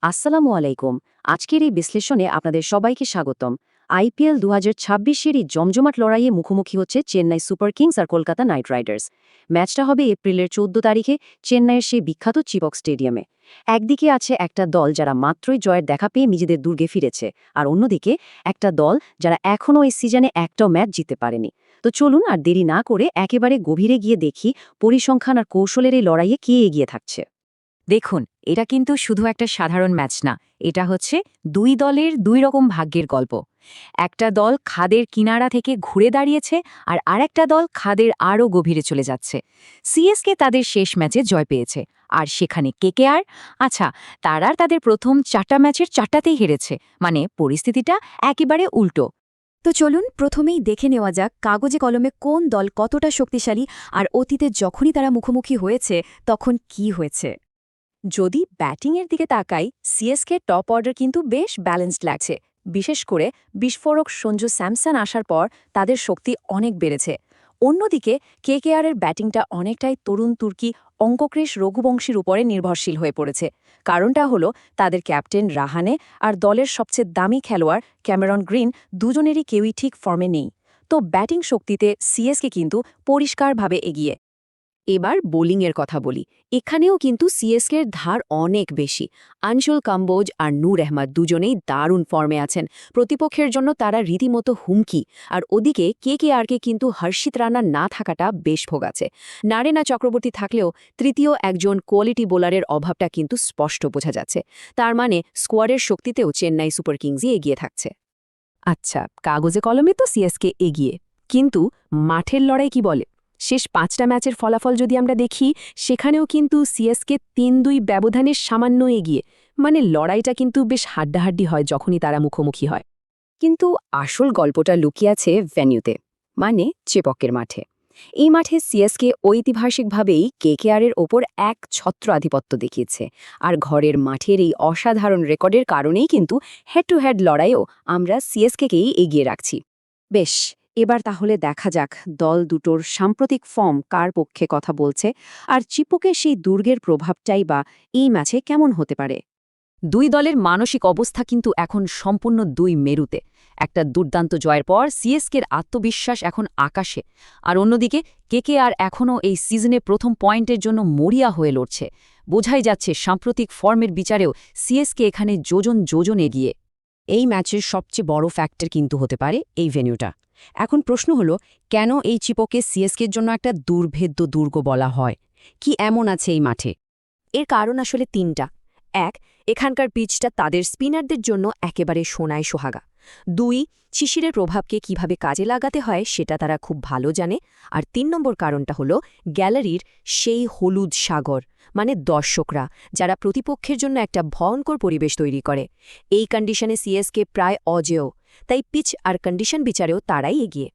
আসসালামু আলাইকুম। আজকের এই বিশ্লেষণে আপনাদের সবাইকে স্বাগতম। আইপিএল 2026-এর এই জমজমাট লড়াইয়ে মুখোমুখি হচ্ছে চেন্নাই সুপার কিংস আর কলকাতা নাইট রাইডার্স। ম্যাচটা হবে এপ্রিলের 14 তারিখে চেন্নাইয়ের সেই বিখ্যাত চিপক স্টেডিয়ামে। একদিকে আছে একটা দল যারা মাত্রই জয়ের দেখা পেয়ে নিজেদের দুর্গে ফিরেছে, আর অন্যদিকে একটা দল যারা এখনও এই সিজনে একটাও ম্যাচ জিততে পারেনি। তো চলুন আর দেরি না করে একেবারে গভীরে গিয়ে দেখি পরিসংখ্যান আর কৌশলের এই লড়াইয়ে কে এগিয়ে থাকছে। দেখুন, এটা কিন্তু শুধু একটা সাধারণ ম্যাচ না, এটা হচ্ছে দুই দলের দুই রকম ভাগ্যের গল্প। একটা দল খাদের কিনারা থেকে ঘুরে দাঁড়িয়েছে, আর আরেকটা দল খাদের আরও গভীরে চলে যাচ্ছে। সিএসকে তাদের শেষ ম্যাচে জয় পেয়েছে, আর সেখানে কেকেআর, আচ্ছা, তারা তাদের প্রথম 4টা ম্যাচের 4টাতেই হেরেছে। মানে পরিস্থিতিটা একেবারে উল্টো। তো চলুন প্রথমেই দেখে নেওয়া যাক কাগজে কলমে কোন দল কতটা শক্তিশালী, আর অতীতে যখনই তারা মুখোমুখি হয়েছে তখন কি হয়েছে। যদি ব্যাটিংয়ের দিকে তাকাই, সিএসকে টপ অর্ডার কিন্তু বেশ ব্যালেন্সড লাগছে। বিশেষ করে বিস্ফোরক সঞ্জু স্যামসন আসার পর তাদের শক্তি অনেক বেড়েছে। অন্যদিকে কেকেআরের ব্যাটিংটা অনেকটাই তরুণ তুর্কি অঙ্কক্রেশ রঘুবংশীর উপরে নির্ভরশীল হয়ে পড়েছে। কারণটা হলো তাদের ক্যাপ্টেন রাহানে আর দলের সবচেয়ে দামি খেলোয়াড় ক্যামেরন গ্রিন দুজনেরই কেউই ঠিক ফর্মে নেই। তো ব্যাটিং শক্তিতে সিএসকে কিন্তু পরিষ্কারভাবে এগিয়ে। এবার বোলিংয়ের কথা বলি। এখানেও কিন্তু সিএসকের ধার অনেক বেশি। আনশুল কাম্বোজ আর নূর আহমদ দুজনেই দারুণ ফর্মে আছেন। প্রতিপক্ষের জন্য তারা রীতিমতো হুমকি। আর ওদিকে কেকেআরকে কিন্তু হর্ষিত রানা না থাকাটা বেশ ভোগাচ্ছে। নারেনা চক্রবর্তী থাকলেও তৃতীয় একজন কোয়ালিটি বোলারের অভাবটা কিন্তু স্পষ্ট বোঝা যাচ্ছে। তার মানে স্কোয়াডের শক্তিতেও চেন্নাই সুপার কিংসই এগিয়ে থাকছে। আচ্ছা, কাগজে কলমে তো সিএসকে এগিয়ে, কিন্তু মাঠের লড়াই কি বলে? শেষ 5টা ম্যাচের ফলাফল যদি আমরা দেখি, সেখানেও কিন্তু সিএসকে 3-2 ব্যবধানের সামান্য এগিয়ে। মানে লড়াইটা কিন্তু বেশ হাড্ডাহাড্ডি হয় যখনই তারা মুখোমুখি হয়। কিন্তু আসল গল্পটা লুকিয়ে আছে ভেন্যুতে, মানে চেপকের মাঠে। এই মাঠে সিএসকে ঐতিহাসিকভাবেই কেকেআরের ওপর এক ছত্র আধিপত্য দেখিয়েছে। আর ঘরের মাঠের এই অসাধারণ রেকর্ডের কারণেই কিন্তু হেড টু হেড লড়াইও আমরা সিএসকেকেই এগিয়ে রাখছি। বেশ, এবার তাহলে দেখা যাক দল দুটোর সাম্প্রতিক ফর্ম কার পক্ষে কথা বলছে, আর চিপকের সেই দুর্গের প্রভাবটাই বা এই ম্যাচে কেমন হতে পারে। দুই দলের মানসিক অবস্থা কিন্তু এখন সম্পূর্ণ দুই মেরুতে। একটা দুর্দান্ত জয়ের পর সিএসকের আত্মবিশ্বাস এখন আকাশে, আর অন্যদিকে কেকেআর এখনও এই সিজনে প্রথম পয়েন্টের জন্য মরিয়া হয়ে লড়ছে। বোঝাই যাচ্ছে সাম্প্রতিক ফর্মের বিচারেও সিএসকে এখানে যোজন যোজন এগিয়ে। এই ম্যাচের সবচেয়ে বড় ফ্যাক্টর কিন্তু হতে পারে এই ভেন্যুটা। এখন প্রশ্ন হলো, কেন এই চিপকে সিএসকের জন্য একটা দুর্ভেদ্য দুর্গ বলা হয়? কি এমন আছে এই মাঠে? এর কারণ আসলে 3টা। 1, এখানকার পিচটা তাদের স্পিনারদের জন্য একেবারে সোনায় সোহাগা। 2, শিশিরের প্রভাবকে কিভাবে কাজে লাগাতে হয় সেটা তারা খুব ভালো জানে। আর 3 নম্বর কারণটা হলো গ্যালারির সেই হলুদ সাগর, মানে দর্শকরা, যারা প্রতিপক্ষের জন্য একটা ভয়ঙ্কর পরিবেশ তৈরি করে। এই কন্ডিশনে সিএসকে প্রায় অজেয়, তাই পিচ আর কন্ডিশন বিচারেও তারাই এগিয়ে।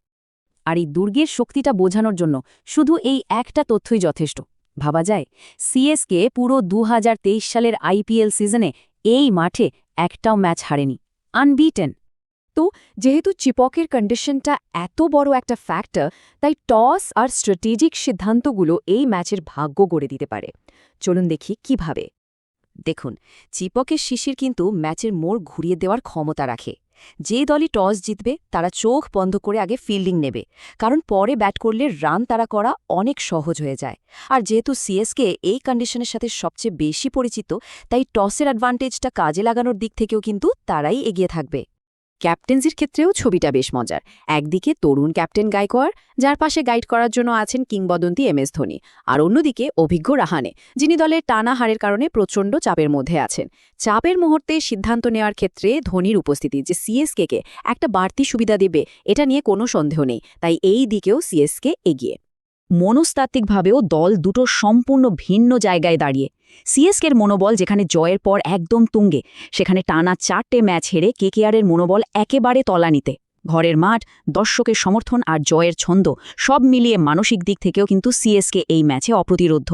আর এই দুর্গের শক্তিটা বোঝানোর জন্য শুধু এই একটা তথ্যই যথেষ্ট। ভাবা যায়, সিএসকে পুরো 2023 সালের আইপিএল সিজনে এই মাঠে একটাও ম্যাচ হারেনি, আনবিটেন। তো যেহেতু চিপকের কন্ডিশনটা এত বড় একটা ফ্যাক্টর, তাই টস আর স্ট্র্যাটেজিক সিদ্ধান্তগুলো এই ম্যাচের ভাগ্য গড়ে দিতে পারে। চলুন দেখি কিভাবে। দেখুন, চিপকের শিশির কিন্তু ম্যাচের মোড় ঘুরিয়ে দেওয়ার ক্ষমতা রাখে। যে দলই টস জিতবে তারা চোখ বন্ধ করে আগে ফিল্ডিং নেবে, কারণ পরে ব্যাট করলে রান তারা করা অনেক সহজ হয়ে যায়। আর যেহেতু সিএসকে এই কন্ডিশনের সাথে সবচেয়ে বেশি পরিচিত, তাই টসের অ্যাডভান্টেজটা কাজে লাগানোর দিক থেকেও কিন্তু তারাই এগিয়ে থাকবে। ক্যাপ্টেন্সির ক্ষেত্রেও ছবিটা বেশ মজার। একদিকে তরুণ ক্যাপ্টেন গায়কোয়াড়, যার পাশে গাইড করার জন্য আছেন কিংবদন্তি এমএস ধোনি, আর অন্যদিকে অভিজ্ঞ রাহানে, যিনি দলের টানা হারের কারণে প্রচণ্ড চাপের মধ্যে আছেন। চাপের মুহূর্তে সিদ্ধান্ত নেওয়ার ক্ষেত্রে ধোনির উপস্থিতি যে সিএসকে একটা বাড়তি সুবিধা দেবে, এটা নিয়ে কোনো সন্দেহ নেই। তাই এই দিকেও সিএসকে এগিয়ে। মনস্তাত্ত্বিকভাবেও দল দুটো সম্পূর্ণ ভিন্ন জায়গায় দাঁড়িয়ে। সিএসকের মনোবল যেখানে জয়ের পর একদম তুঙ্গে, সেখানে টানা 4টে ম্যাচ হেরে কেকেআরের মনোবল একেবারে তলানিতে। ঘরের মাঠ, দর্শকের সমর্থন আর জয়ের ছন্দ সব মিলিয়ে মানসিক দিক থেকেও কিন্তু সিএসকে এই ম্যাচে অপ্রতিরোধ্য।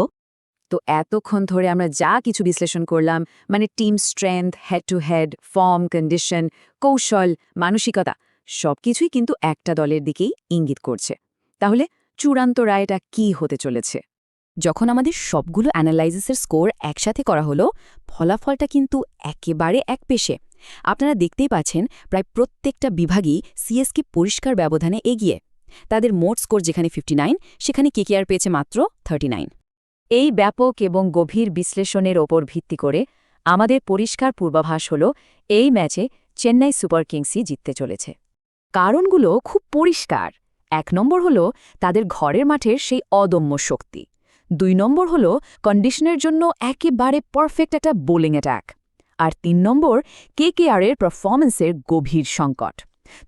তো এতক্ষণ ধরে আমরা যা কিছু বিশ্লেষণ করলাম, মানে team strength, head to head, form, condition, কৌশল, মানসিকতা, সবকিছুই কিন্তু একটা দলের দিকেই ইঙ্গিত করছে। তাহলে চূড়ান্ত রায়টা কি হতে চলেছে? যখন আমাদের সবগুলো অ্যানালাইসিসের স্কোর একসাথে করা হলো ফলাফলটা কিন্তু একেবারে একপেশে। আপনারা দেখতেই পাচ্ছেন প্রায় প্রত্যেকটা বিভাগই সিএসকে পরিষ্কার ব্যবধানে এগিয়ে। তাদের মোট স্কোর যেখানে 59 সেখানে কেকেআর পেয়েছে মাত্র 39। এই ব্যাপক এবং গভীর বিশ্লেষণের ওপর ভিত্তি করে আমাদের পরিষ্কার পূর্বাভাস হল এই ম্যাচে চেন্নাই সুপার কিংসই জিততে চলেছে। কারণগুলো খুব পরিষ্কার। 1 নম্বর হল তাদের ঘরের মাঠের সেই অদম্য শক্তি। 2 নম্বর হল কন্ডিশনের জন্য একেবারে পারফেক্ট একটা বোলিং অ্যাটাক। আর 3 নম্বর কেকেআরের পারফরম্যান্সের গভীর সংকট।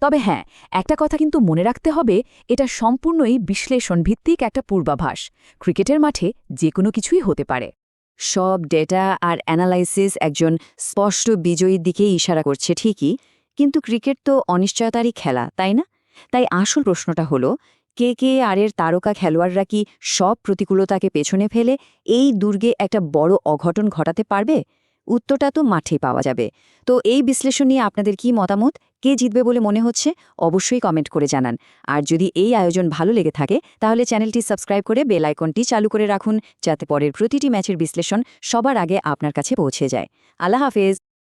তবে হ্যাঁ, একটা কথা কিন্তু মনে রাখতে হবে, এটা সম্পূর্ণই বিশ্লেষণভিত্তিক একটা পূর্বাভাস। ক্রিকেটের মাঠে যে কোনো কিছুই হতে পারে। সব ডেটা আর অ্যানালাইসিস একজন স্পষ্ট বিজয়ীর দিকেই ইশারা করছে ঠিকই, কিন্তু ক্রিকেট তো অনিশ্চয়তারই খেলা, তাই না? তাই আসল প্রশ্নটা হলো, কেকেআরের তারকা খেলোয়াড়রা কি সব প্রতিকূলতাকে পেছনে ফেলে এই দুর্গে একটা বড় অঘটন ঘটাতে পারবে? উত্তরটা তো মাঠেই পাওয়া যাবে। তো এই বিশ্লেষণ নিয়ে আপনাদের কি মতামত? কে জিতবে বলে মনে হচ্ছে? অবশ্যই কমেন্ট করে জানান। আর যদি এই আয়োজন ভালো লেগে থাকে তাহলে চ্যানেলটি সাবস্ক্রাইব করে বেল আইকনটি চালু করে রাখুন, যাতে পরের প্রতিটি ম্যাচের বিশ্লেষণ সবার আগে আপনার কাছে পৌঁছে যায়। আল্লাহ হাফেজ।